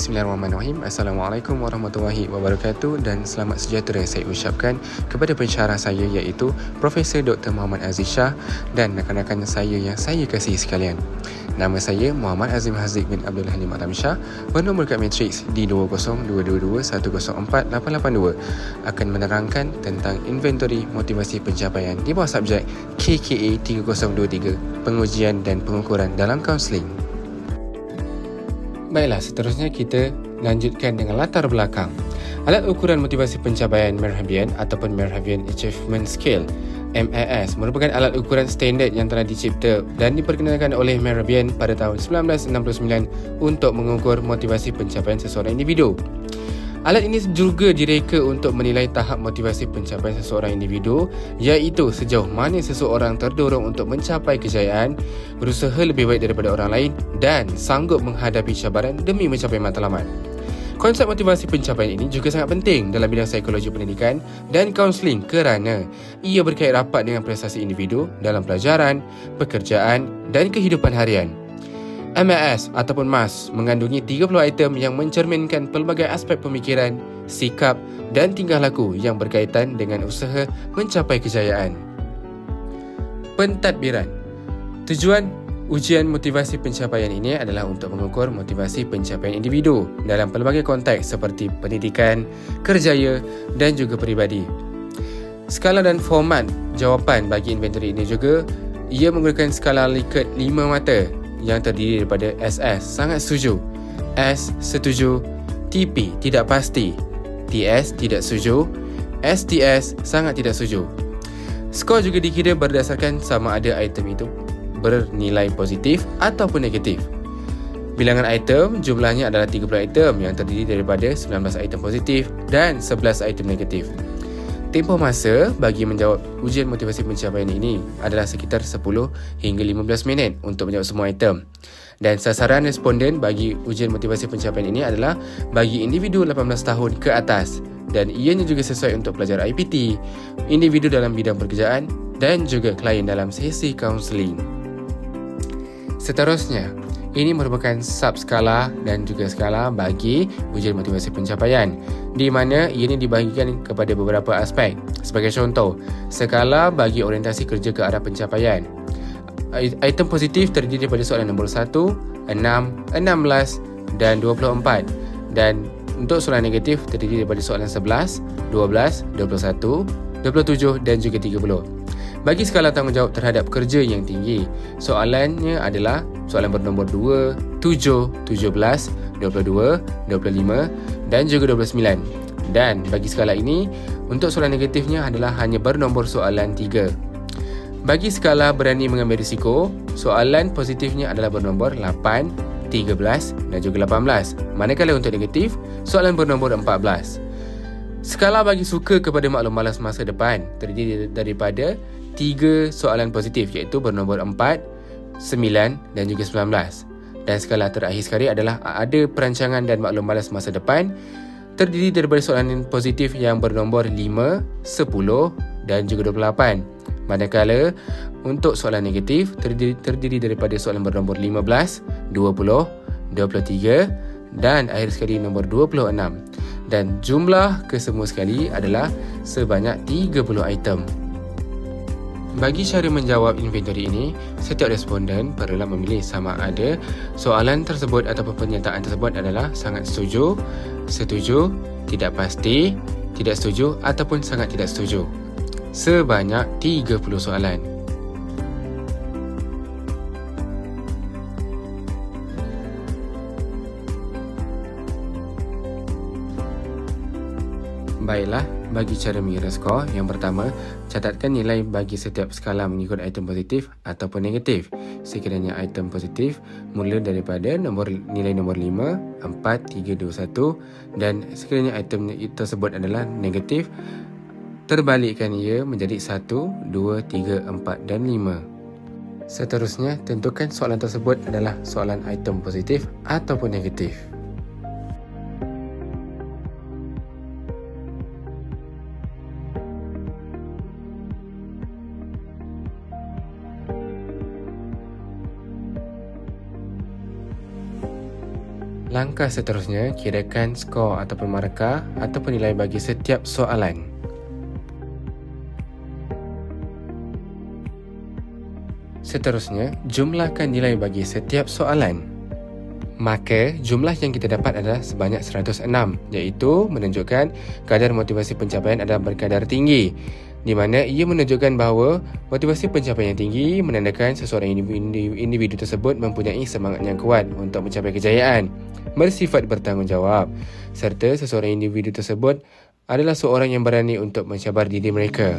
Bismillahirrahmanirrahim. Assalamualaikum warahmatullahi wabarakatuh dan selamat sejahtera saya ucapkan kepada pensyarah saya iaitu Profesor Dr. Muhammad Aziz Shah dan rakan-rakan saya yang saya kasihi sekalian. Nama saya Muhammad Azim Haziq bin Abdul Halim Atam Shah, bernomor kad matriks D20222104882, akan menerangkan tentang inventory motivasi pencapaian di bawah subjek KKA 3023, pengujian dan pengukuran dalam kaunseling. Baiklah, seterusnya kita lanjutkan dengan latar belakang. Alat ukuran motivasi pencapaian Merhabian ataupun Merhabian Achievement Scale MAS merupakan alat ukuran standard yang telah dicipta dan diperkenalkan oleh Merhabian pada tahun 1969 untuk mengukur motivasi pencapaian seseorang individu. Alat ini juga direka untuk menilai tahap motivasi pencapaian seseorang individu, iaitu sejauh mana seseorang terdorong untuk mencapai kejayaan, berusaha lebih baik daripada orang lain dan sanggup menghadapi cabaran demi mencapai matlamat. Konsep motivasi pencapaian ini juga sangat penting dalam bidang psikologi pendidikan dan kaunseling kerana ia berkait rapat dengan prestasi individu dalam pelajaran, pekerjaan dan kehidupan harian. MAS ataupun MAS mengandungi 30 item yang mencerminkan pelbagai aspek pemikiran, sikap dan tingkah laku yang berkaitan dengan usaha mencapai kejayaan. Pentadbiran. Tujuan ujian motivasi pencapaian ini adalah untuk mengukur motivasi pencapaian individu dalam pelbagai konteks seperti pendidikan, kerjaya dan juga peribadi. Skala dan format jawapan bagi inventory ini juga, ia menggunakan skala Likert 5 mata yang terdiri daripada SS, sangat setuju, S, setuju, TP, tidak pasti, TS, tidak setuju, STS, sangat tidak setuju. Skor juga dikira berdasarkan sama ada item itu bernilai positif ataupun negatif. Bilangan item jumlahnya adalah 30 item yang terdiri daripada 19 item positif dan 11 item negatif. Tempoh masa bagi menjawab ujian motivasi pencapaian ini adalah sekitar 10 hingga 15 minit untuk menjawab semua item. Dan sasaran responden bagi ujian motivasi pencapaian ini adalah bagi individu 18 tahun ke atas dan ianya juga sesuai untuk pelajar IPT, individu dalam bidang pekerjaan dan juga klien dalam sesi kaunseling. Seterusnya, ini merupakan subskala dan juga skala bagi ujian motivasi pencapaian, di mana ia ini dibahagikan kepada beberapa aspek. Sebagai contoh, skala bagi orientasi kerja ke arah pencapaian. Item positif terdiri daripada soalan nombor 1, 6, 16 dan 24. Dan untuk soalan negatif terdiri daripada soalan 11, 12, 21, 27 dan juga 30. Bagi skala tanggungjawab terhadap kerja yang tinggi, soalannya adalah soalan bernombor 2, 7, 17, 22, 25 dan juga 29. Dan bagi skala ini, untuk soalan negatifnya adalah hanya bernombor soalan 3. Bagi skala berani mengambil risiko, soalan positifnya adalah bernombor 8, 13 dan juga 18. Manakala untuk negatif, soalan bernombor 14. Skala bagi suka kepada maklum malas masa depan terdiri daripada 3 soalan positif iaitu bernombor 4, 9 dan juga 19. Dan skala terakhir sekali adalah ada perancangan dan maklum malas masa depan terdiri daripada soalan positif yang bernombor 5, 10 dan juga 28. Manakala untuk soalan negatif terdiri daripada soalan bernombor 15, 20, 23 dan akhir sekali nombor 26. Dan jumlah kesemua sekali adalah sebanyak 30 item. Bagi cara menjawab inventory ini, setiap responden perlulah memilih sama ada soalan tersebut ataupun pernyataan tersebut adalah sangat setuju, setuju, tidak pasti, tidak setuju ataupun sangat tidak setuju. Sebanyak 30 soalan. Baiklah, bagi cara mengira skor, yang pertama, catatkan nilai bagi setiap skala mengikut item positif ataupun negatif. Sekiranya item positif mula daripada nilai nombor 5, 4, 3, 2, 1 dan sekiranya item tersebut adalah negatif, terbalikkan ia menjadi 1, 2, 3, 4 dan 5. Seterusnya, tentukan soalan tersebut adalah soalan item positif ataupun negatif. Langkah seterusnya, kirakan skor ataupun markah ataupun nilai bagi setiap soalan. Seterusnya, jumlahkan nilai bagi setiap soalan. Maka, jumlah yang kita dapat adalah sebanyak 106, iaitu menunjukkan kadar motivasi pencapaian adalah berkadar tinggi, di mana ia menunjukkan bahawa motivasi pencapaian yang tinggi menandakan seseorang individu tersebut mempunyai semangat yang kuat untuk mencapai kejayaan, bersifat bertanggungjawab, serta seseorang individu tersebut adalah seorang yang berani untuk mencabar diri mereka.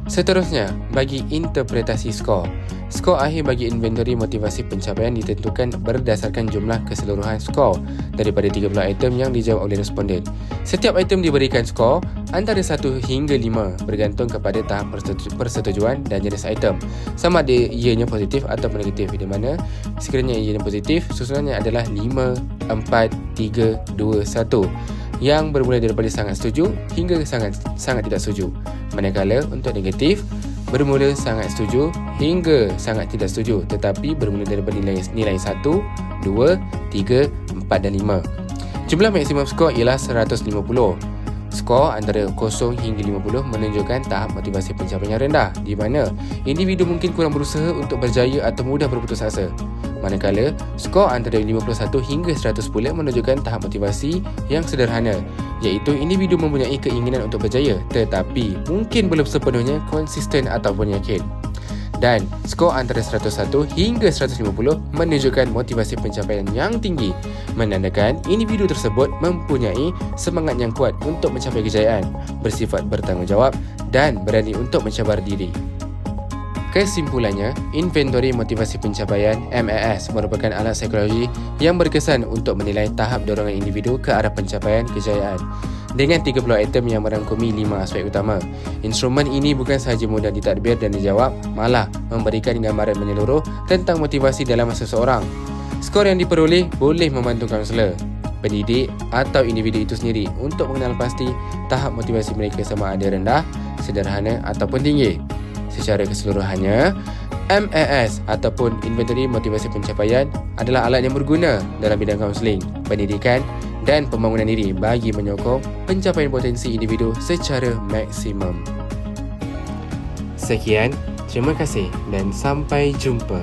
Seterusnya, bagi interpretasi skor. Skor akhir bagi inventory motivasi pencapaian ditentukan berdasarkan jumlah keseluruhan skor daripada 30 item yang dijawab oleh responden. Setiap item diberikan skor antara 1 hingga 5 bergantung kepada tahap persetujuan dan jenis item, sama ada ianya positif atau negatif, di mana sekiranya ianya positif, susunannya adalah 5, 4, 3, 2, 1 yang bermula daripada sangat setuju hingga sangat tidak setuju. Manakala untuk negatif, bermula sangat setuju hingga sangat tidak setuju, tetapi bermula daripada nilai 1, 2, 3, 4 dan 5. Jumlah maksimum skor ialah 150. Skor antara 0 hingga 50 menunjukkan tahap motivasi pencapaian yang rendah, di mana individu mungkin kurang berusaha untuk berjaya atau mudah berputus asa. Manakala, skor antara 51 hingga 100 pula menunjukkan tahap motivasi yang sederhana, iaitu individu mempunyai keinginan untuk berjaya tetapi mungkin belum sepenuhnya konsisten ataupun yakin. Dan skor antara 101 hingga 150 menunjukkan motivasi pencapaian yang tinggi, menandakan individu tersebut mempunyai semangat yang kuat untuk mencapai kejayaan, bersifat bertanggungjawab dan berani untuk mencabar diri. Kesimpulannya, inventory motivasi pencapaian MAS merupakan alat psikologi yang berkesan untuk menilai tahap dorongan individu ke arah pencapaian kejayaan. Dengan 30 item yang merangkumi 5 aspek utama, instrumen ini bukan sahaja mudah ditadbir dan dijawab, malah memberikan gambaran menyeluruh tentang motivasi dalam seseorang. Skor yang diperoleh boleh membantu kaunselor, pendidik atau individu itu sendiri untuk mengenal pasti tahap motivasi mereka sama ada rendah, sederhana ataupun tinggi. Secara keseluruhannya, MAS ataupun Inventory Motivasi Pencapaian adalah alat yang berguna dalam bidang kaunseling, pendidikan dan pembangunan diri bagi menyokong pencapaian potensi individu secara maksimum. Sekian, terima kasih dan sampai jumpa.